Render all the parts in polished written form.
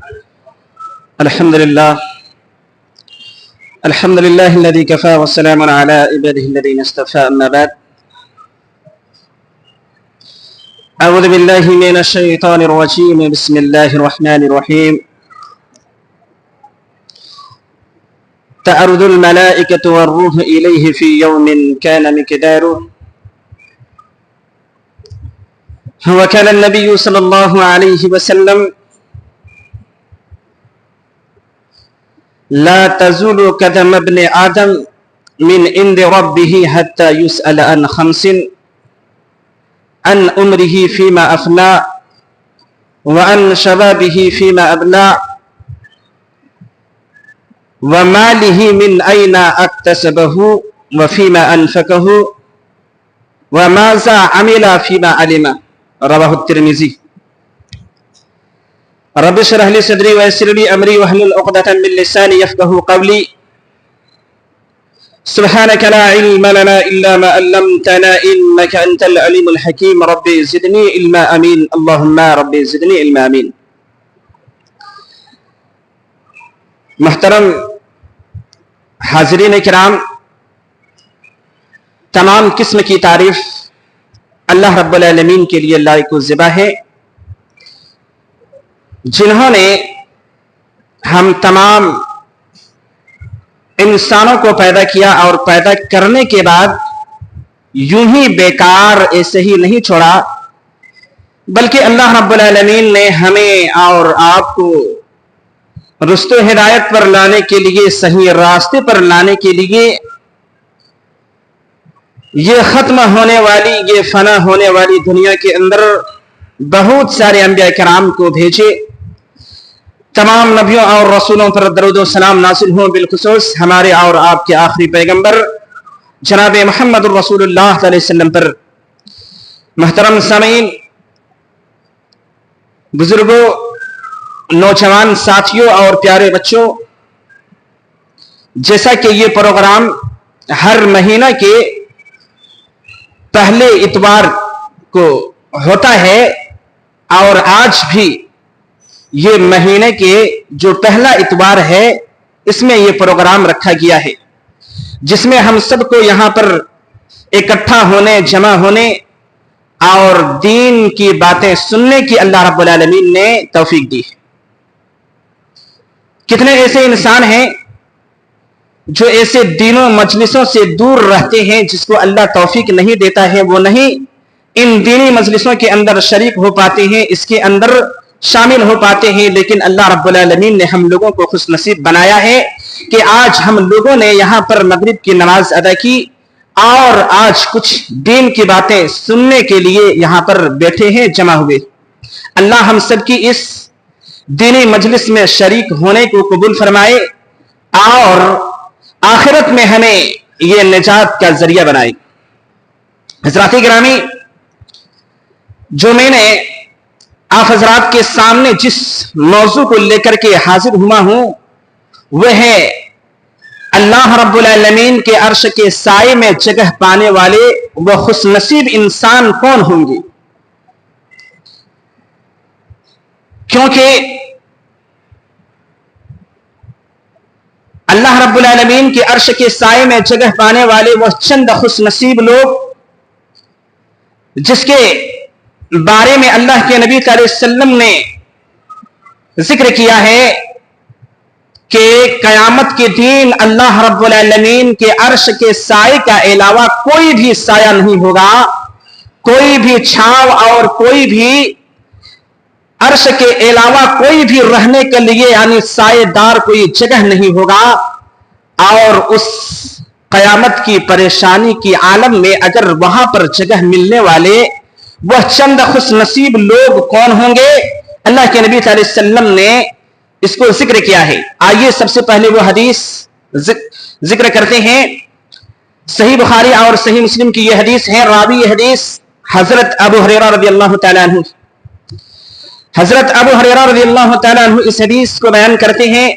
الحمد لله الذي كفى والسلام على عباده الذين اصطفى أما بعد أعوذ بالله من الشيطان الرجيم بسم الله الرحمن الرحيم تعرض الملائكة والروح إليه في يوم كان مقداره وكان النبي صلى الله عليه وسلم لا تزول قدم ابن آدم من عند ربه حتى يسأل عن خمس عن عمره فيما أفنى وعن شبابه فيما أبلى وماله من أين اكتسبه وفيما أنفقه وماذا عمل فيما علم رواه الترمذي رب اشرح لي صدري ويسر لي امري واحلل عقدة من لساني يفقهوا قولي سبحانك لا علم لنا الا ما علمتنا انك انت العليم الحكيم ربي زدني علما امين اللهم ربي زدني علما امين. محترم حاضرین کرام، تمام قسم کی تعریف اللہ رب العالمین کے لیے لائق و زیبا ہے، جنہوں نے ہم تمام انسانوں کو پیدا کیا اور پیدا کرنے کے بعد یوں ہی بیکار ایسے ہی نہیں چھوڑا، بلکہ اللہ رب العالمین نے ہمیں اور آپ کو رشد و ہدایت پر لانے کے لیے، صحیح راستے پر لانے کے لیے یہ ختم ہونے والی، یہ فنا ہونے والی دنیا کے اندر بہت سارے انبیاء کرام کو بھیجے. تمام نبیوں اور رسولوں پر درود و سلام نازل ہوں، بالخصوص ہمارے اور آپ کے آخری پیغمبر جناب محمد الرسول اللہ صلی اللہ علیہ وسلم پر. محترم سامعین، بزرگوں، نوجوان ساتھیوں اور پیارے بچوں، جیسا کہ یہ پروگرام ہر مہینہ کے پہلے اتوار کو ہوتا ہے اور آج بھی یہ مہینے کے جو پہلا اتوار ہے اس میں یہ پروگرام رکھا گیا ہے، جس میں ہم سب کو یہاں پر اکٹھا ہونے، جمع ہونے اور دین کی باتیں سننے کی اللہ رب العالمین نے توفیق دی. کتنے ایسے انسان ہیں جو ایسے دینوں مجلسوں سے دور رہتے ہیں، جس کو اللہ توفیق نہیں دیتا ہے، وہ نہیں ان دینی مجلسوں کے اندر شریک ہو پاتے ہیں، اس کے اندر شامل ہو پاتے ہیں. لیکن اللہ رب العالمین نے ہم لوگوں کو خوش نصیب بنایا ہے کہ آج ہم لوگوں نے یہاں پر مغرب کی نماز ادا کی اور آج کچھ دین کی باتیں سننے کے لیے یہاں پر بیٹھے ہیں، جمع ہوئے. اللہ ہم سب کی اس دینی مجلس میں شریک ہونے کو قبول فرمائے اور آخرت میں ہمیں یہ نجات کا ذریعہ بنائے. حضرات گرامی، جو میں نے آپ حضرات کے سامنے جس موضوع کو لے کر کے حاضر ہوا ہوں وہ ہے اللہ رب العالمین کے عرش کے سائے میں جگہ پانے والے وہ خوش نصیب انسان کون ہوں گے. کیونکہ اللہ رب العالمین کے عرش کے سائے میں جگہ پانے والے وہ چند خوش نصیب لوگ جس کے بارے میں اللہ کے نبی صلی اللہ علیہ وسلم نے ذکر کیا ہے کہ قیامت کے دن اللہ رب العالمین کے عرش کے سائے کا علاوہ کوئی بھی سایہ نہیں ہوگا، کوئی بھی چھاؤں اور کوئی بھی عرش کے علاوہ کوئی بھی رہنے کے لیے یعنی سائے دار کوئی جگہ نہیں ہوگا. اور اس قیامت کی پریشانی کی عالم میں اگر وہاں پر جگہ ملنے والے وہ چند خوش نصیب لوگ کون ہوں گے، اللہ کے نبی صلی اللہ علیہ وسلم نے اس کو ذکر کیا ہے. آئیے سب سے پہلے وہ حدیث ذکر کرتے ہیں. صحیح بخاری اور صحیح مسلم کی یہ حدیث ہے. راوی یہ حدیث حضرت ابو ہریرہ رضی اللہ تعالیٰ عنہ. حضرت ابو ہریرہ رضی اللہ تعالیٰ عنہ اس حدیث کو بیان کرتے ہیں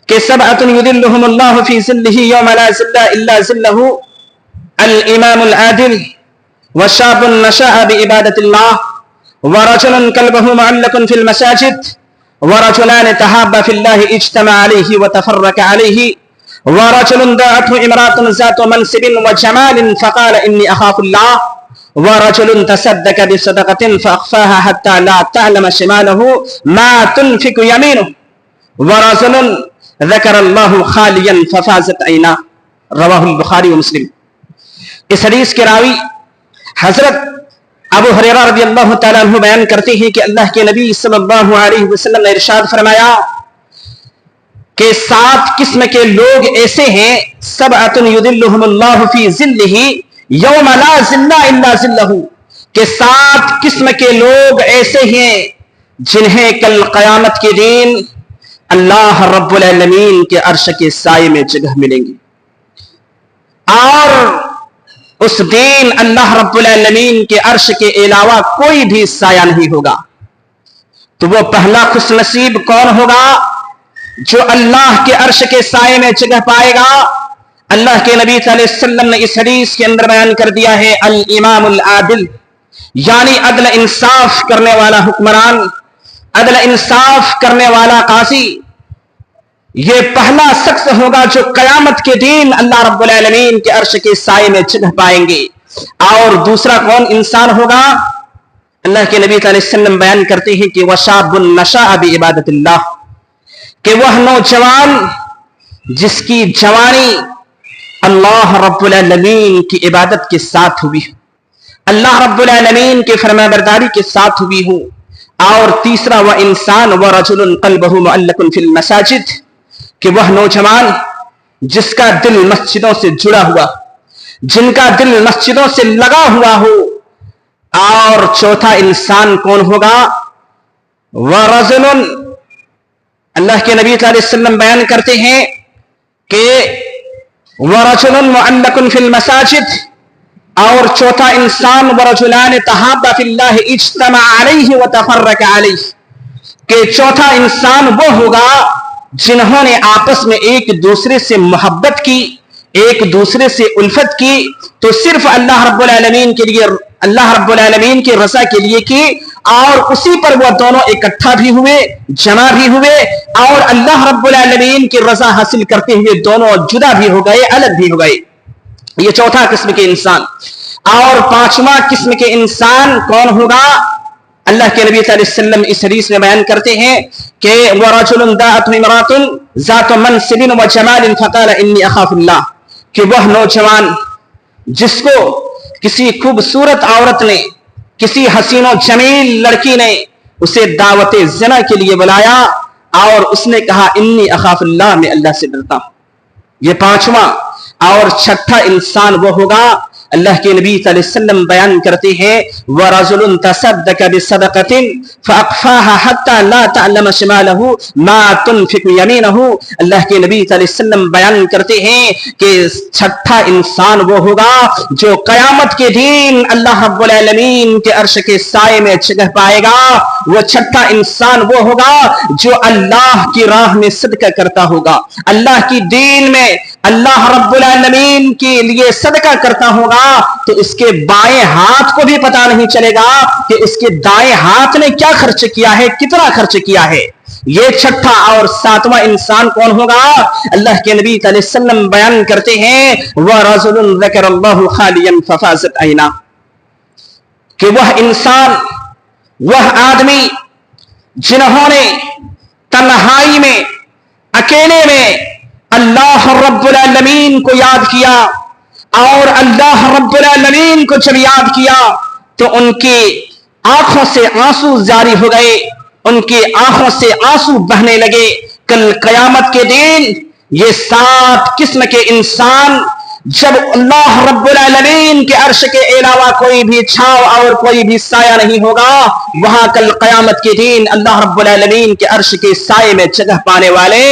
کہ سبعۃ یظلھم اللہ فی ظلہ یوم لا ظل الا ظلہ الامام العادل وشاب نشأ بعبادۃ اللہ ورجل قلبه معلق فی المساجد ورجلان تحابا في الله اجتمع عليه وتفرق عليه ورجل دعته امرأة ذات منصب وجمال فقال إني أخاف الله ورجل تصدق بصدقة فأخفاها حتى لا تعلم شماله ما تنفق يمينه ورجل ذكر الله خاليا ففازت عيناه رواہ البخاری و مسلم۔ اس حدیث کے راوی حضرت ابو ہریرہ رضی اللہ تعالیٰ عنہ بیان کرتے ہیں کہ اللہ کے نبی صلی اللہ علیہ وسلم نے ارشاد فرمایا کہ 7 قسم کے لوگ ایسے ہیں، سبعۃ یظلھم اللہ فی ظلہ یوم لا ظل الا ظلہ، کہ 7 قسم کے لوگ ایسے ہیں جنہیں کل قیامت کے دن اللہ رب العالمین کے عرش کے سائے میں جگہ ملیں گی، اور اس دن اللہ رب العالمین کے عرش کے علاوہ کوئی بھی سایہ نہیں ہوگا۔ تو وہ پہلا خوش نصیب کون ہوگا جو اللہ کے عرش کے سائے میں جگہ پائے گا؟ اللہ کے نبی صلی اللہ علیہ وسلم نے اس حدیث کے اندر بیان کر دیا ہے، الامام العادل، یعنی عدل انصاف کرنے والا حکمران، عدل انصاف کرنے والا قاضی، یہ پہلا شخص ہوگا جو قیامت کے دن اللہ رب العالمین کے عرش کے سائے میں جگہ پائیں گے۔ اور دوسرا کون انسان ہوگا؟ اللہ کے نبی صلی اللہ علیہ وسلم بیان کرتے ہیں کہ وشاب نشأ بعبادت اللہ، کہ وہ نوجوان جس کی جوانی اللہ رب العالمین کی عبادت کے ساتھ ہوئی، اللہ رب العالمین کے فرمانبرداری کے ساتھ ہوئی ہو۔ اور تیسرا وہ انسان ورجل قلبہ معلق فی المساجد، کہ وہ نوجوان جس کا دل مسجدوں سے جڑا ہوا، جن کا دل مسجدوں سے لگا ہوا ہو۔ اور چوتھا انسان کون ہوگا؟ ورجل، اللہ کے نبی صلی اللہ علیہ وسلم بیان کرتے ہیں کہ ورجل معلق فی المساجد، اور چوتھا انسان ورجلان تحابا فی اللہ اجتمع علیہ وتفرق علیہ، کہ چوتھا انسان وہ ہوگا جنہوں نے آپس میں ایک دوسرے سے محبت کی، ایک دوسرے سے الفت کی، تو صرف اللہ رب العالمین کے لیے، اللہ رب العالمین کی رضا کے لیے کی، اور اسی پر وہ دونوں اکٹھا بھی ہوئے، جمع بھی ہوئے، اور اللہ رب العالمین کی رضا حاصل کرتے ہوئے دونوں جدا بھی ہو گئے، الگ بھی ہو گئے۔ یہ چوتھا قسم کے انسان۔ اور پانچواں قسم کے انسان کون ہوگا؟ اللہ کے نبی صلی اللہ علیہ وسلم اس حدیث میں بیان کرتے ہیں کہ وَرَجُلٌ دَعَتْهُ امْرَأَةٌ ذَاتُ مَنْصِبٍ وَجَمَالٍ فَقَالَ إِنِّي أَخَافُ اللَّهَ، کہ وہ نوجوان جس کو کسی خوبصورت عورت نے، کسی حسین و جمیل لڑکی نے اسے دعوت زنا کے لیے بلایا، اور اس نے کہا انی اخاف اللہ، میں اللہ سے ڈرتا ہوں۔ یہ پانچواں۔ اور چھٹا انسان وہ ہوگا، اللہ کے نبی صلی اللہ علیہ وسلم بیان کرتے ہیں وَرَجُلٌ تَصَدَّقَ بِصَدَقَةٍ فَأَخْفَاهَا حَتَّى لَا تَعْلَمَ شِمَالَهُ مَا تُنْفِقُ يَمِينُهُ۔ اللہ کے نبی صلی اللہ علیہ وسلم بیان کرتے ہیں کہ چھٹا انسان وہ ہوگا جو قیامت کے دن اللہ رب العالمین کے عرش کے سائے میں جگہ پائے گا۔ وہ چھٹا انسان وہ ہوگا جو اللہ کی راہ میں صدقہ کرتا ہوگا، اللہ کی دین میں اللہ رب العالمین کے لیے صدقہ کرتا ہوگا، تو اس کے بائیں ہاتھ کو بھی پتا نہیں چلے گا کہ اس کے دائیں ہاتھ نے کیا خرچ کیا ہے، کتنا خرچ کیا ہے۔ یہ چھٹا اور ساتواں انسان کون ہوگا؟ اللہ کے نبی صلی اللہ علیہ وسلم بیان کرتے ہیں وَرَجُلٌ ذَكَرَ اللَّهُ خَالِيًا فَفَازَتْ عَيْنَاهُ، کہ وہ انسان، وہ آدمی جنہوں نے تنہائی میں، اکیلے میں اللہ رب العالمین کو یاد کیا، اور اللہ رب العالمین کو جب یاد کیا تو ان کی آنکھوں سے آنسو جاری ہو گئے، ان کی آنکھوں سے آنسو بہنے لگے۔ کل قیامت کے دن یہ 7 قسم کے انسان جب اللہ رب العالمین کے عرش کے علاوہ کوئی بھی چھاؤ اور کوئی بھی سایہ نہیں ہوگا، وہاں کل قیامت کے دن اللہ رب العالمین کے عرش کے سائے میں جگہ پانے والے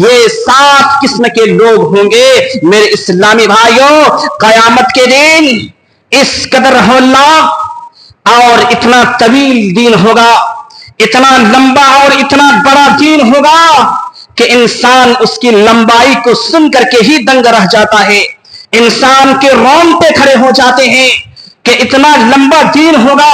یہ 7 قسم کے لوگ ہوں گے۔ میرے اسلامی بھائیوں، قیامت کے دن اس قدر ہولناک اور اتنا طویل دین ہوگا، اتنا لمبا اور اتنا بڑا دین ہوگا کہ انسان اس کی لمبائی کو سن کر کے ہی دنگ رہ جاتا ہے، انسان کے رونگٹے کھڑے ہو جاتے ہیں کہ اتنا لمبا دین ہوگا،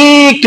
1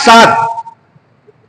7।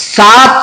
7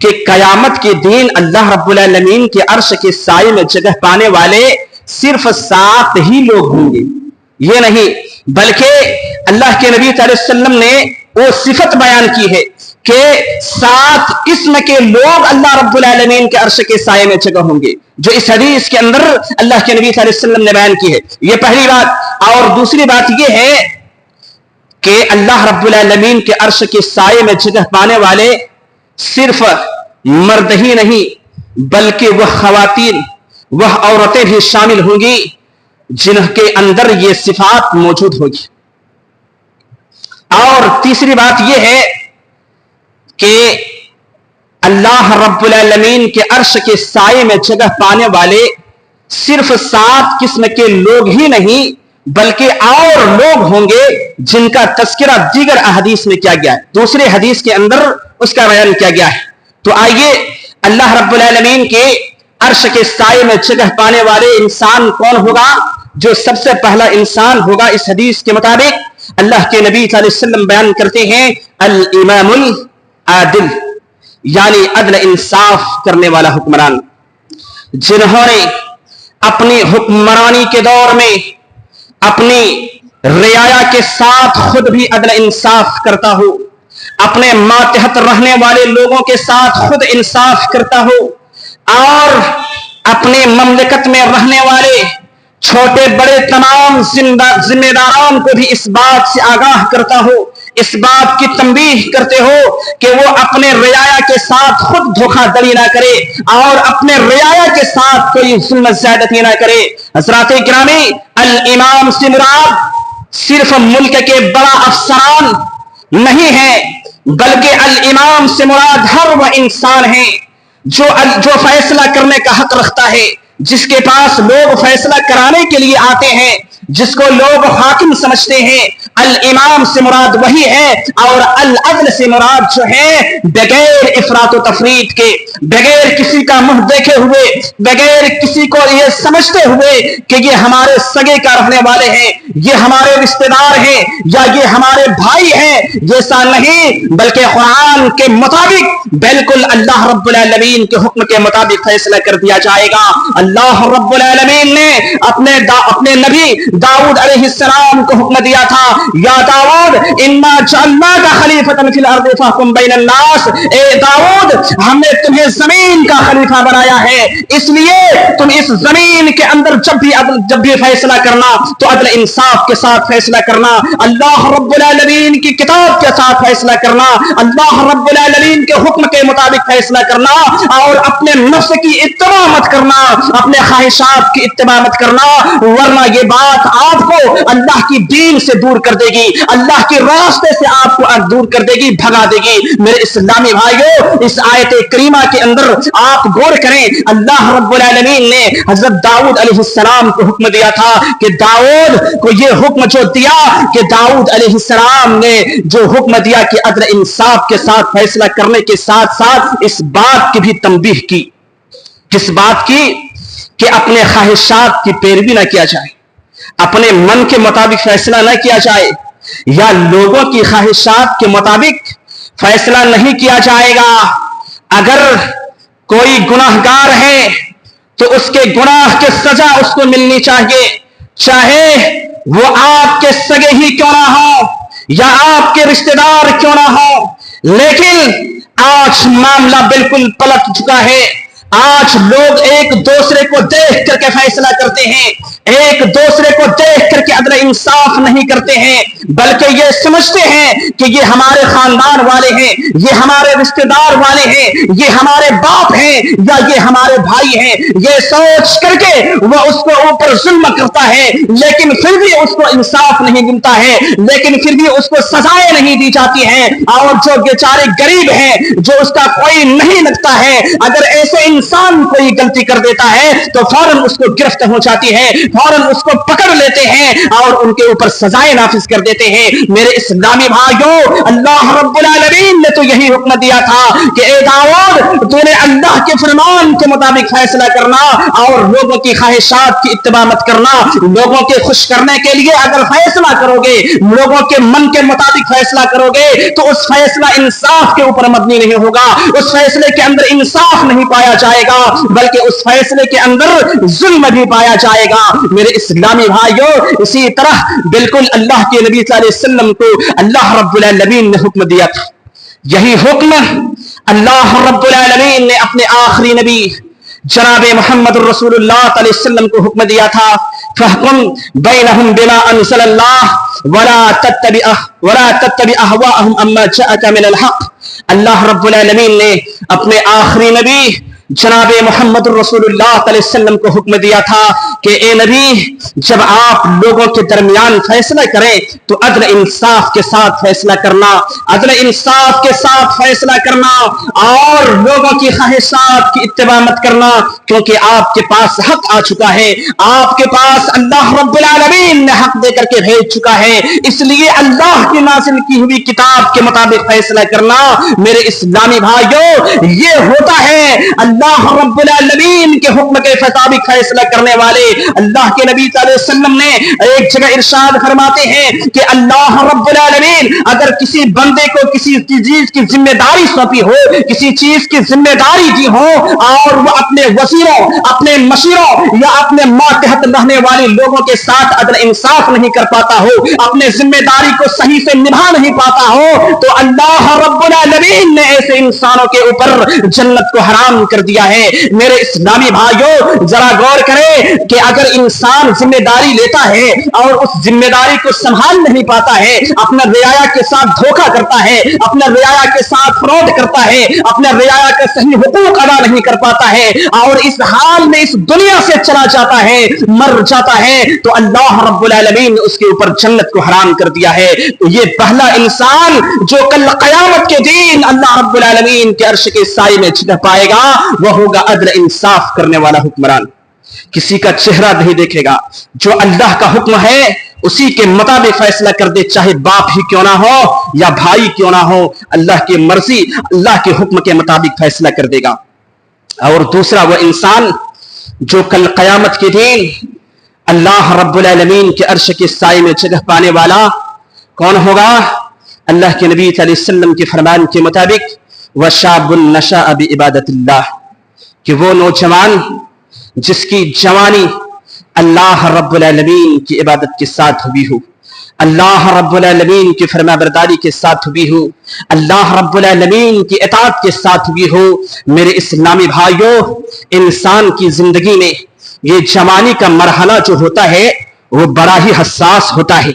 کہ قیامت کے دن اللہ رب العالمین کے عرش کے سائے میں جگہ پانے والے صرف 7 ہی لوگ ہوں گے. یہ نہیں بلکہ اللہ کے نبی صلی اللہ علیہ وسلم نے وہ صفت بیان کی ہے کہ 7 قسم کے لوگ اللہ رب العالمین کے عرش کے سائے میں جگہ ہوں گے, جو اس حدیث کے اندر اللہ کے نبی صلی اللہ علیہ وسلم نے بیان کی ہے. یہ پہلی بات. اور دوسری بات یہ ہے کہ اللہ رب العالمین کے عرش کے سائے میں جگہ پانے والے صرف مرد ہی نہیں بلکہ وہ خواتین, وہ عورتیں بھی شامل ہوں گی جن کے اندر یہ صفات موجود ہوگی. اور تیسری بات یہ ہے کہ اللہ رب العالمین کے عرش کے سائے میں جگہ پانے والے صرف 7 قسم کے لوگ ہی نہیں بلکہ اور لوگ ہوں گے جن کا تذکرہ دیگر احادیث میں کیا گیا ہے, دوسرے حدیث کے اندر اس کا بیان کیا گیا ہے. تو آئیے اللہ رب العالمین کے عرش کے سائے میں جگہ پانے والے انسان کون ہوگا؟ جو سب سے پہلا انسان ہوگا اس حدیث کے مطابق اللہ کے نبی صلی اللہ علیہ وسلم بیان کرتے ہیں الامام العادل, یعنی عدل انصاف کرنے والا حکمران, جنہوں نے اپنی حکمرانی کے دور میں اپنی رعایا کے ساتھ خود بھی عدل انصاف کرتا ہو, اپنے ماتحت رہنے والے لوگوں کے ساتھ خود انصاف کرتا ہو, اور اپنے مملکت میں رہنے والے چھوٹے بڑے تمام ذمہ داران کو بھی اس بات سے آگاہ کرتا ہو, اس بات کی تنبیہ کرتے ہو کہ وہ اپنے رعایا کے ساتھ خود دھوکہ دڑی نہ کرے اور اپنے رعایا کے ساتھ کوئی ظلم زیادتی نہ کرے. حضرات گرامی, الامام سے مراد صرف ملک کے بڑا افسران نہیں ہے بلکہ الامام سے مراد ہر وہ انسان ہے جو فیصلہ کرنے کا حق رکھتا ہے, جس کے پاس لوگ فیصلہ کرانے کے لیے آتے ہیں, جس کو لوگ حاکم سمجھتے ہیں. الامام سے مراد وہی ہے. اور العدل سے مراد جو ہے بغیر افراط و تفریط کے, بغیر کسی کا منہ دیکھے ہوئے, بغیر کسی کو یہ سمجھتے ہوئے کہ یہ ہمارے سگے کا رہنے والے ہیں, یہ ہمارے رشتہ دار ہیں یا یہ ہمارے بھائی ہیں, جیسا نہیں بلکہ قرآن کے مطابق بالکل اللہ رب العالمین کے حکم کے مطابق فیصلہ کر دیا جائے گا. اللہ رب العالمین نے اپنے نبی داؤد علیہ السلام کو حکم دیا تھا, یا داؤد انا جعلناک خلیفۃ فی الارض فاحکم بین الناس, اے داؤد ہم نے تمہیں زمین کا خلیفہ بنایا ہے, اس لیے تم اس زمین کے اندر جب بھی فیصلہ کرنا تو عدل انصاف کے ساتھ فیصلہ کرنا, اللہ رب العالمین کی کتاب کے ساتھ فیصلہ کرنا, اللہ رب العالمین کے حکم کے مطابق فیصلہ کرنا, اور اپنے نفس کی اتباع مت کرنا, اپنے خواہشات کی اتباع مت کرنا, ورنہ یہ بات آپ کو اللہ کی دین سے دور کر دے گی, اللہ کے راستے سے آپ کو دور کر دے گی, بھگا دے گی. میرے اسلامی بھائیوں, اس آیت کریمہ کے اندر آپ غور کریں, اللہ رب العالمین نے حضرت داؤد علیہ السلام کو حکم دیا تھا کہ داؤد کو یہ حکم جو دیا کہ داؤد علیہ السلام نے جو حکم دیا کہ عدل انصاف کے ساتھ فیصلہ کرنے کے ساتھ ساتھ اس بات کی بھی تنبیہ کی, کس بات کی, کہ اپنے خواہشات کی پیروی نہ کیا جائے, اپنے من کے مطابق فیصلہ نہ کیا جائے, یا لوگوں کی خواہشات کے مطابق فیصلہ نہیں کیا جائے گا. اگر کوئی گناہگار ہے تو اس کے گناہ کی سزا اس کو ملنی چاہیے, چاہے وہ آپ کے سگے ہی کیوں نہ ہو یا آپ کے رشتہ دار کیوں نہ ہو. لیکن آج معاملہ بالکل پلٹ چکا ہے. آج لوگ ایک دوسرے کو دیکھ کر کے فیصلہ کرتے ہیں, ایک دوسرے کو دیکھ کر کے عدل انصاف نہیں کرتے ہیں, بلکہ یہ سمجھتے ہیں کہ یہ ہمارے خاندان والے ہیں, یہ ہمارے رشتہ دار والے ہیں, یہ ہمارے باپ ہیں یا یہ ہمارے بھائی ہیں. یہ سوچ کر کے وہ اس کو اوپر ظلم کرتا ہے, لیکن پھر بھی اس کو انصاف نہیں ملتا ہے, لیکن پھر بھی اس کو سزائیں نہیں دی جاتی ہیں. اور جو بیچارے غریب ہیں, جو اس کا کوئی نہیں لگتا ہے, اگر ایسے انسان کوئی غلطی کر دیتا ہے تو فوراً اس کو گرفت ہو جاتی ہے, فوراً اس کو پکڑ لیتے ہیں اور ان کے اوپر سزائیں نافذ کر دیتے ہیں۔ میرے اسلامی بھائیوں، اللہ رب العالمین نے تو یہی حکم دیا تھا کہ اے داؤد، تو نے اللہ کے فرمان کے مطابق فیصلہ کرنا اور لوگوں کی خواہشات کی اتباع مت کرنا۔ لوگوں کے خوش کرنے کے لیے اگر فیصلہ کرو گے، لوگوں کے من کے مطابق فیصلہ کرو گے، تو اس فیصلہ انصاف کے اوپر مبنی نہیں ہوگا، اس فیصلے کے اندر انصاف نہیں پایا جائے گا، بلکہ اس فیصلے کے اندر ظلم بھی پایا جائے گا۔ میرے اسلامی بھائیوں، اسی طرح بالکل اللہ کے نبی صلی اللہ علیہ وسلم کو اللہ رب العالمین نے حکم دیا تھا۔ یہی حکم اللہ رب العالمین نے اپنے آخری نبی جناب محمد رسول اللہ صلی اللہ علیہ وسلم کو حکم دیا تھا، فَاحْكُمْ بَيْنَهُمْ بِمَا أَنزَلَ اللَّهُ وَلَا تَتَّبِعْ أَهْوَاءَهُمْ عَمَّا جَاءَكَ مِنَ الْحَقِّ۔ اللہ رب العالمین نے اپنے آخری نبی جناب محمد رسول اللہ صلی اللہ علیہ وسلم کو حکم دیا تھا کہ اے نبی، جب آپ لوگوں کے درمیان فیصلہ کریں تو عدل انصاف کے ساتھ فیصلہ کرنا، عدل انصاف کے ساتھ فیصلہ کرنا، اور لوگوں کی خواہشات کی اتباع مت کرنا، کیونکہ آپ کے پاس حق آ چکا ہے، آپ کے پاس اللہ رب العالمین نے حق دے کر کے بھیج چکا ہے، اس لیے اللہ کی نازل کی ہوئی کتاب کے مطابق فیصلہ کرنا۔ میرے اسلامی بھائیوں، یہ ہوتا ہے اللہ رب العالمین کے حکم کے مطابق فیصلہ کرنے والے۔ اللہ کے نبی صلی اللہ علیہ وسلم نے ایک جگہ ارشاد فرماتے ہیں کہ اللہ رب العالمین اگر کسی بندے کو کسی چیز کی ذمہ داری سونپی ہو، کسی چیز کی ذمہ داری دی ہو، اور وہ اپنے وزیروں، اپنے مشیروں یا اپنے ماتحت رہنے والے لوگوں کے ساتھ عدل انصاف نہیں کر پاتا ہو، اپنے ذمہ داری کو صحیح سے نبھا نہیں پاتا ہو، تو اللہ رب العالمین نے ایسے انسانوں کے اوپر جنت کو حرام کر دیا ہے۔ میرے اسلامی بھائیوں، ذرا غور کریں کہ اگر انسان ذمہ داری لیتا ہے اور اس ذمہ داری کو سنبھال نہیں پاتا ہے، اپنا رعایا کے ساتھ دھوکہ کرتا ہے، اپنا رعایا کے ساتھ فراڈ کرتا ہے، اپنا رعایا کا صحیح حقوق ادا نہیں کر پاتا ہے، اور اس حال میں اس دنیا سے چلا جاتا ہے، مر جاتا ہے، تو اللہ رب العالمین نے اس کے اوپر جنت کو حرام کر دیا ہے۔ تو یہ پہلا انسان جو کل قیامت کے دن اللہ رب العالمین کے عرش کے سائے میں چھپ پائے گا، وہ ہوگا عدل انصاف کرنے والا حکمران۔ کسی کا چہرہ نہیں دیکھے گا، جو اللہ کا حکم ہے اسی کے مطابق فیصلہ کر دے، چاہے باپ ہی کیوں نہ ہو یا بھائی کیوں نہ ہو، اللہ کی مرضی، اللہ کے حکم کے مطابق فیصلہ کر دے گا۔ اور دوسرا وہ انسان جو کل قیامت کے دن اللہ رب العالمین کے عرش کے سائے میں جگہ پانے والا کون ہوگا؟ اللہ کے نبی صلی اللہ علیہ وسلم کے فرمان کے مطابق وَشَابٌ نَشَأَ بِعِبَادَةِ اللَّهِ، کہ وہ نوجوان جس کی جوانی اللہ رب العالمین کی عبادت کے ساتھ ہوئی ہو، اللہ رب العالمین کی فرما برداری کے ساتھ ہوئی ہو، اللہ رب العالمین کی اطاعت کے ساتھ ہوئی ہو۔ میرے اسلامی بھائیوں، انسان کی زندگی میں یہ جوانی کا مرحلہ جو ہوتا ہے وہ بڑا ہی حساس ہوتا ہے۔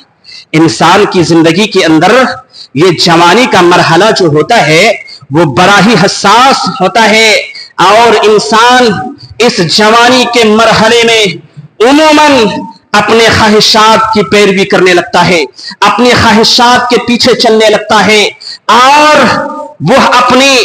انسان کی زندگی کے اندر یہ جوانی کا مرحلہ جو ہوتا ہے وہ بڑا ہی حساس ہوتا ہے، اور انسان اس جوانی کے مرحلے میں عموماً اپنے خواہشات کی پیروی کرنے لگتا ہے، اپنی خواہشات کے پیچھے چلنے لگتا ہے، اور وہ اپنی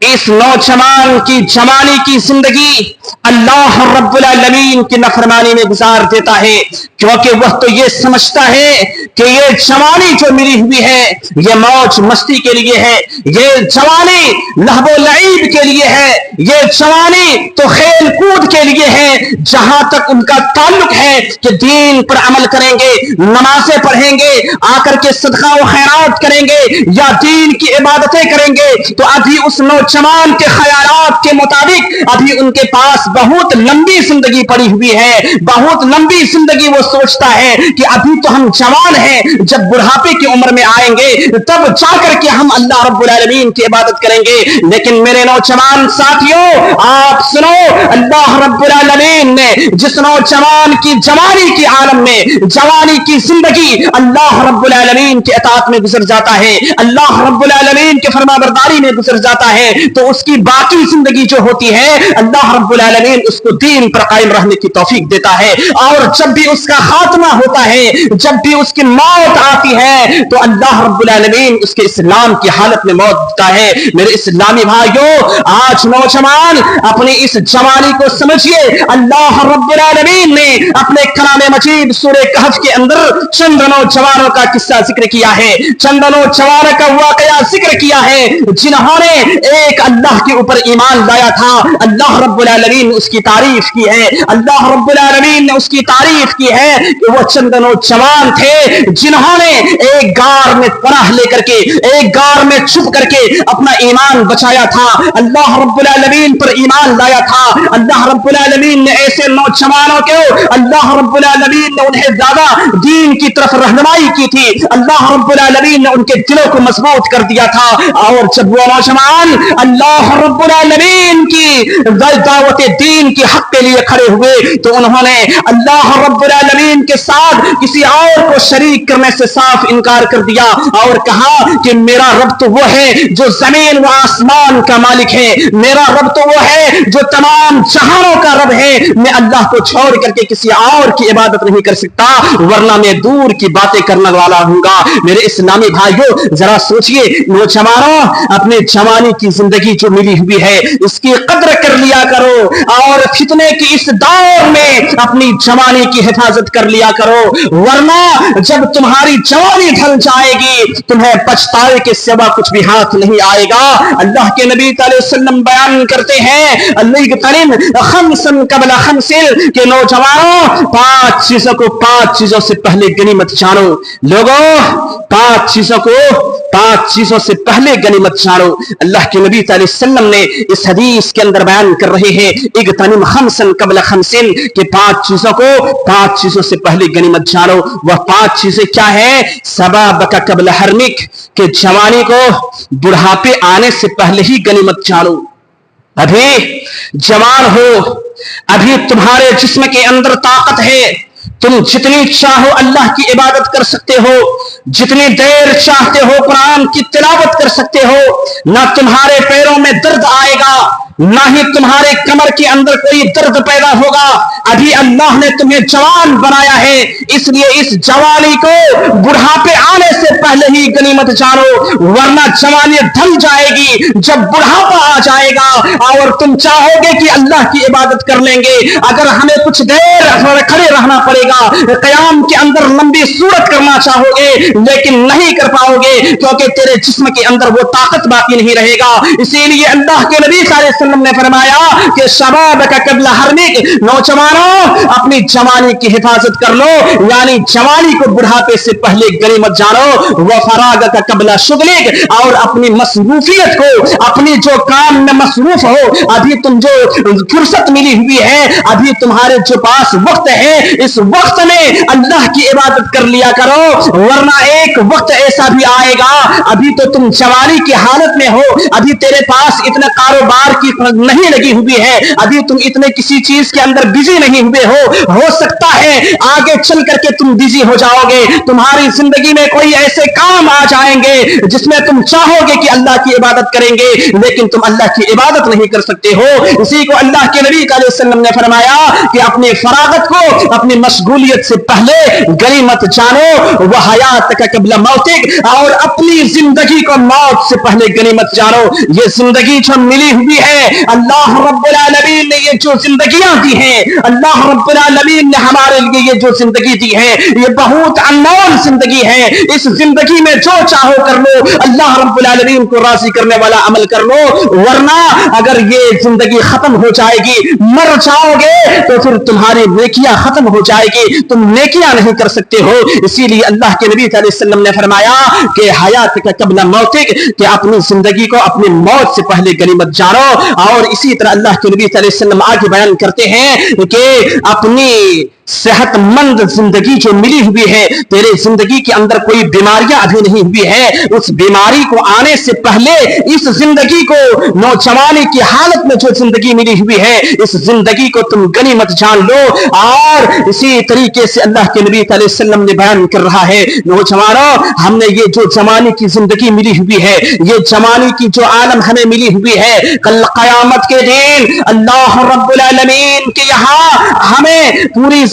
اس نوجوان کی جوانی کی زندگی اللہ رب العالمین کی نافرمانی میں گزار دیتا ہے، کیونکہ وہ تو یہ سمجھتا ہے کہ یہ جوانی جو ملی ہوئی ہے یہ موج مستی کے لیے ہے، یہ جوانی لہو و لعب کے لیے ہے، یہ جوانی تو کھیل کود کے لیے ہے۔ جہاں تک ان کا تعلق ہے کہ دین پر عمل کریں گے، نمازیں پڑھیں گے، آ کر کے صدقہ و خیرات کریں گے یا دین کی عبادتیں کریں گے، تو ابھی اس نوجوان کے خیالات کے مطابق ابھی ان کے پاس بہت لمبی زندگی پڑی ہوئی ہے، بہت لمبی زندگی۔ وہ سوچتا ہے کہ ابھی تو ہم جوان ہیں، جب بڑھاپے کی عمر میں آئیں گے تب جا کر کے ہم اللہ رب العالمین کی عبادت کریں گے۔ لیکن میرے نوجوان ساتھیوں، آپ سنو، اللہ رب العالمین نے جس نوجوان کی جوانی کی عالم میں، جوانی کی زندگی اللہ رب العالمین کے اطاعت میں گزر جاتا ہے، اللہ رب العالمین کے فرما برداری میں گزر جاتا ہے، تو اس کی باقی زندگی جو ہوتی ہے اللہ رب العالمین اس کو دین پر قائم رہنے کی توفیق دیتا ہے، اور جب بھی اس کا خاتمہ ہوتا ہے، جب بھی اس کی موت آتی ہے تو اللہ رب العالمین اس کے اسلام کی حالت میں موت دیتا ہے۔ میرے اسلامی بھائیوں، آج نوجوان اپنی اس جوانی کو سمجھیے، اللہ رب العالمین نے اپنے کلام مجید سورہ کہف کے اندر چند نوجوانوں کا قصہ ذکر کیا ہے، چند نوجوانوں کا واقعہ ذکر کیا ہے جنہوں نے ایک اللہ کے اوپر ایمان لایا تھا۔ اللہ رب العالمین نے اس کی تعریف کی ہے، اللہ رب العالمین نے اس کی تعریف کی ہے کہ وہ چند نوجوان تھے جنہوں نے ایک غار میں پناہ لے کر کے، ایک غار میں چھپ کر کے اپنا ایمان بچایا تھا، اللہ رب العالمین پر ایمان لایا تھا۔ اللہ رب العالمین نے ایسے نوجوانوں کو، اللہ رب العالمین نے انہیں زیادہ دین کی طرف رہنمائی کی تھی، اللہ رب العالمین نے ان کے دلوں کو مضبوط کر دیا تھا۔ اور جب وہ نوجوان اللہ رب العالمین کی دعوت دین کی حق کے لیے کھڑے ہوئے تو انہوں نے اللہ رب العالمین کے ساتھ کسی اور کو شریک کرنے سے صاف انکار کر دیا اور کہا کہ میرا رب تو وہ ہے جو زمین و آسمان کا مالک ہے، میرا رب تو وہ ہے جو تمام جہانوں کا رب ہے، میں اللہ کو چھوڑ کر کے کسی اور کی عبادت نہیں کر سکتا ورنہ میں دور کی باتیں کرنے والا ہوں گا۔ میرے اسلامی بھائیوں، ذرا سوچئے، نوجوانوں اپنے جوانی کی زندگی جو ملی ہوئی ہے اس کی قدر کر لیا کرو اور فتنے کی اس دور میں اپنی جوانی کی حفاظت کر لیا کرو، ورنہ جب تمہاری جوانی ڈھل جائے گی تمہیں پچھتاوے کے سوا کچھ بھی ہاتھ نہیں آئے گا۔ اللہ کے نبی صلی اللہ علیہ وسلم بیان کرتے ہیں خمسن قبل خمسن کہ نوجوانوں پانچ چیزوں سے پہلے غنیمت جانو۔ لوگوں پانچ چیزوں سے پہلے غنیمت جانو۔ اللہ کے نبی صلی اللہ علیہ وسلم نے اس حدیث کے اندر بیان کر رہے ہیں اغتنم خمسن قبل خمسن کہ پانچ چیزوں سے پہلے غنیمت جانو۔ وہ پانچ چیزیں کیا ہے؟ شبابک قبل حرمک کہ جوانی کو بڑھاپے آنے سے پہلے ہی غنیمت جانو۔ ابھی جوان ہو، ابھی تمہارے جسم کے اندر طاقت ہے، تم جتنی چاہو اللہ کی عبادت کر سکتے ہو، جتنی دیر چاہتے ہو قرآن کی تلاوت کر سکتے ہو، نہ تمہارے پیروں میں درد آئے گا نہ ہی تمہارے کمر کے اندر کوئی درد پیدا ہوگا۔ ابھی اللہ نے تمہیں جوان بنایا ہے، اس لیے اس جوانی کو بڑھاپے آنے سے پہلے ہی غنیمت جانو ورنہ جوانی ڈھل جائے گی جب بڑھاپا آ جائے گا اور تم چاہو گے کہ اللہ کی عبادت کر لیں گے، اگر ہمیں کچھ دیر کھڑے رہنا پڑے گا، قیام کے اندر لمبی صورت کرنا چاہو گے لیکن نہیں کر پاؤ گے کیونکہ تیرے جسم کے اندر وہ طاقت باقی نہیں رہے گا۔ اسی لیے اللہ کے نبی صلی اللہ علیہ وسلم نے فرمایا کہ شبابک قبل حرمک، نوجوانوں اپنی جوانی کی حفاظت کر لو، یعنی جوانی کو بڑھاپے سے پہلے غنیمت جانو۔ وفراغک قبل شغلک، اور اپنی مصروفیت کو، اپنی جو کام میں مصروف ہو، ابھی تم جو فرصت ملی ہوئی ہے، ابھی تمہارے جو پاس وقت ہے، اس وقت میں اللہ کی عبادت کر لیا کرو ورنہ ایک وقت ایسا بھی آئے گا، ابھی تو تم جوانی کی حالت میں ہو، ابھی تیرے پاس اتنا کاروبار کی نہیں لگی ہوئی ہے، ابھی تم اتنے کسی چیز کے اندر بزی نہیں ہوئے ہو سکتا ہے آگے چل کر کے تم بزی ہو جاؤ گے، تمہاری زندگی میں کوئی ایسے کام آ جائیں گے جس میں تم چاہو گے کہ اللہ کی عبادت کریں گے لیکن تم اللہ کی عبادت نہیں کر سکتے ہو۔ اسی کو اللہ کے نبی صلی اللہ علیہ وسلم نے فرمایا کہ اپنی فراغت کو، اپنی مشغولیت سے پہلے غنیمت جانو، وہ حیات کا قبل موتک، اور اپنی زندگی کو موت سے پہلے غنیمت جانو۔ یہ زندگی جو ملی ہوئی ہے اللہ رب العالمین نے یہ جو زندگیاں دی ہیں، اللہ رب العالمین نے ہمارے لیے یہ جو زندگی دی ہے یہ بہت انمول زندگی ہے، اس زندگی میں جو چاہو کر لو، اللہ رب العالمین کو راضی کرنے والا عمل کر لو ورنہ اگر یہ زندگی ختم ہو جائے گی، مر جاؤ گے تو پھر تمہاری نیکیاں ختم ہو جائے گی، تم نیکیاں نہیں کر سکتے ہو۔ اسی لیے اللہ کے نبی صلی اللہ علیہ وسلم نے فرمایا کہ حیات کا قبل موتک کہ اپنی زندگی کو اپنی موت سے پہلے غنیمت جانو۔ اور اسی طرح اللہ کے نبی صلی اللہ علیہ وسلم آگے بیان کرتے ہیں کہ اپنی صحت مند زندگی جو ملی ہوئی ہے، تیرے زندگی کے اندر کوئی بیماریاں ابھی نہیں ہوئی ہے، اس بیماری کو آنے سے پہلے اس زندگی کو، نوجوانی کی حالت میں جو زندگی ملی ہوئی ہے اس زندگی کو تم غنیمت جان لو۔ اور اسی طریقے سے اللہ کے نبی صلی اللہ علیہ وسلم نے بیان کر رہا ہے نوجوانوں ہم نے یہ جو جوانی کی زندگی ملی ہوئی ہے، یہ جوانی کی جو عالم ہمیں ملی ہوئی ہے، کل قیامت کے دن اللہ رب العالمین کے یہاں ہمیں پوری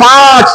5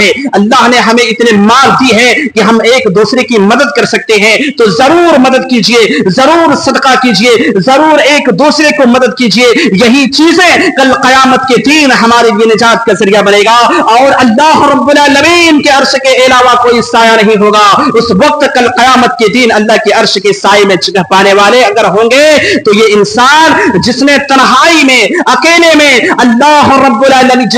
ہے, اللہ نے ہمیں اتنے مال دی ہے کہ ہم ایک دوسرے کی مدد کر سکتے ہیں, تو ضرور مدد کیجئے, ضرور صدقہ کیجئے, ضرور ایک دوسرے کو مدد کیجئے. یہی چیزیں کل قیامت کے دن ہمارے لیے نجات کا ذریعہ بنے گا, اور اللہ رب العالمین کے عرش کے علاوہ کوئی سایہ نہیں ہوگا. اس وقت کل قیامت کے دن اللہ کے عرش کے سائے میں جگہ پانے والے اگر ہوں گے تو یہ انسان جس نے تنہائی میں, اکیلے میں اللہ رب العالمین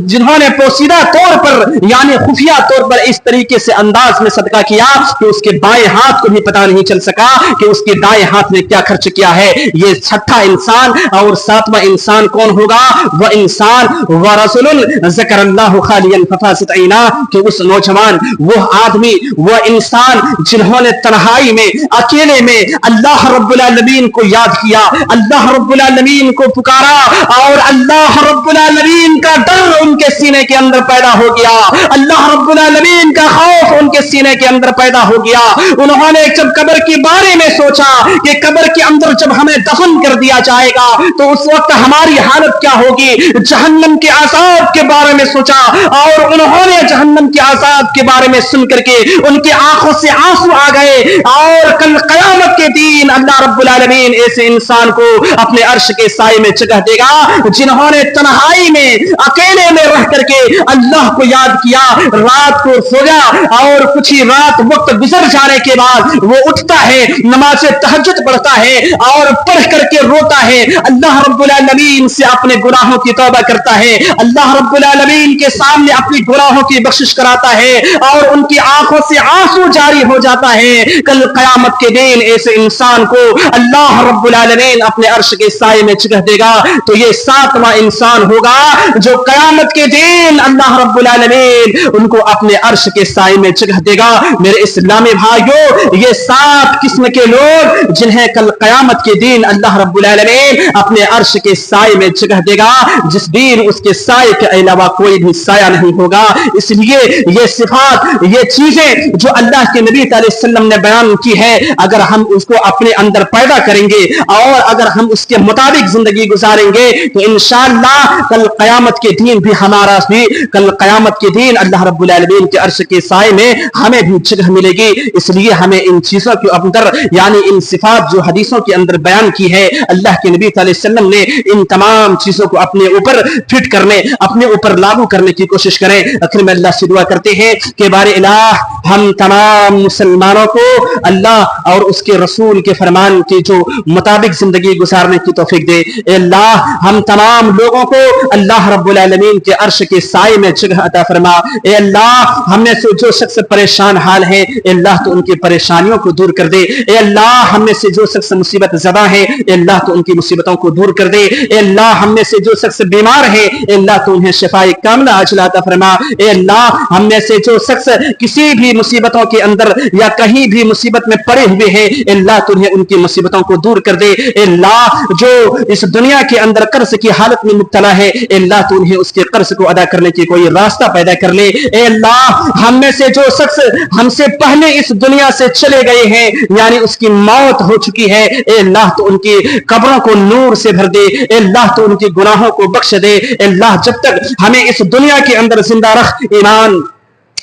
جنہوں نے پوشیدہ طور پر یعنی خفیہ طور پر اس طریقے سے انداز میں صدقہ کیا کہ اس کے بائیں ہاتھ کو بھی پتہ نہیں چل سکا کہ اس کے دائیں ہاتھ نے کیا خرچ کیا ہے. یہ چھٹا انسان. اور ساتواں انسان کون ہوگا؟ وہ انسان ورسول ذکر اللہ خالیا ففاضت عیناہ, کہ اس نوجوان, وہ آدمی, وہ انسان جنہوں نے تنہائی میں, اکیلے میں اللہ رب العالمین کو یاد کیا, اللہ رب العالمین کو پکارا, اور اللہ رب العالمین کا ڈر ان کے سینے کے اندر پیدا ہو گیا, اللہ رب العالمین کا خوف ان کے سینے کے اندر پیدا ہو گیا. انہوں نے جب قبر کے بارے میں سوچا کہ قبر کے اندر جب ہمیں دفن کر دیا جائے گا تو اس وقت ہماری حالت کیا ہوگی, جہنم کے عذاب کے بارے میں سوچا, اور انہوں نے جہنم کے عذاب کے بارے میں سن کر کے ان کی آنکھوں سے آنسو آ گئے. اور کل قیامت کے دن اللہ رب العالمین ایسے انسان کو اپنے عرش کے سائے میں جگہ دے گا جنہوں نے تنہائی میں, اکیلے میں رہ کر کے اللہ کو یاد کیا, رات کو سویا, اور کچھ ہی رات وقت گزر جانے کے بعد وہ اٹھتا ہے, نماز تہجد پڑھتا ہے, اور پڑھ کر کے روتا ہے, اللہ رب العالمین سے اپنے گناہوں کی توبہ کرتا ہے, اللہ رب العالمین کے سامنے اپنی گناہوں کی بخشش کراتا ہے, اور ان کی آنکھوں سے آنسو جاری ہو جاتا ہے. کل قیامت کے دن ایسے انسان کو اللہ رب العالمین اپنے عرش کے سائے میں جگہ دے گا. تو یہ ساتواں انسان ہوگا جو قیامت کے دن اللہ رب العالمین ان کو اپنے عرش کے سائے میں جگہ دے گا. میرے اسلامی بھائیوں, یہ 7 قسم کے لوگ جنہیں کل قیامت کے دن اللہ رب العالمین اپنے عرش کے سائے میں جگہ دے گا, جس دن اس کے سائے کے علاوہ کوئی بھی سایہ نہیں ہوگا. اس لیے یہ صفات, یہ چیزیں جو اللہ کے نبی صلی اللہ علیہ وسلم نے بیان کی ہے, اگر ہم اس کو اپنے اندر پیدا کریں گے اور اگر ہم اس کے مطابق زندگی گزاریں گے تو انشاءاللہ کل قیامت کے دن بھی ہمارا بھی کل قیامت کے دن اللہ رب العالمین کے عرش کے سائے میں ہمیں بھی جگہ ملے گی. اس لیے ہمیں ان چیزوں کے اندر یعنی ان صفات جو حدیثوں کے اندر بیان کی ہے, اللہ کے نبی صلی اللہ علیہ وسلم نے ان تمام چیزوں کو اپنے اوپر فٹ کرنے, اپنے اوپر لاگو کرنے کی کوشش کریں. آخر میں اللہ سے دعا کرتے ہیں کہ بارے الہ ہم تمام مسلمانوں کو اللہ اور اس کے رسول کے فرمان کے جو مطابق زندگی گزارنے کی توفیق دے. اے اللہ ہم تمام لوگوں کو اللہ رب العالمین کے عرش کے سائے میں جگہ عطا فرما. اے اللہ ہم میں سے جو شخص پریشان حال ہے, اے اللہ تو ان کی پریشانیوں کو دور کر دے. اے اللہ ہم میں سے جو شخص مصیبت زدہ ہے, اے اللہ تو ان کی مصیبتوں کو دور کر دے. اے اللہ ہم میں سے جو شخص بیمار ہے, اے اللہ تو انہیں شفائے کاملہ عاجلہ عطا فرما. اے اللہ ہم میں سے جو شخص کسی بھی مصیبتوں کے اندر یا کہیں بھی مصیبت میں پڑے ہوئے ہیں, اے اللہ تو انہیں ان کی مصیبتوں کو دور کر دے. اے اللہ جو اس دنیا کے اندر قرض کی حالت میں مبتلا ہے, اے اللہ تو انہیں اس کے قرض کو ادا کرنے کی کوئی راستہ پیدا کر لے. اے اللہ ہم میں سے جو شخص ہم سے پہلے اس دنیا سے چلے گئے ہیں یعنی اس کی موت ہو چکی ہے, اے اللہ تو ان کی قبروں کو نور سے بھر دے. اے اللہ تو ان کی گناہوں کو بخش دے. اے اللہ جب تک ہمیں اس دنیا کے اندر زندہ رکھ, ایمان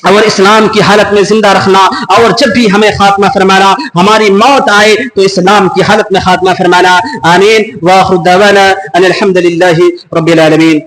اور اسلام کی حالت میں زندہ رکھنا, اور جب بھی ہمیں خاتمہ فرمانا, ہماری موت آئے تو اسلام کی حالت میں خاتمہ فرمانا. آمین. وآخر دعوانا ان الحمد للہ رب العالمین.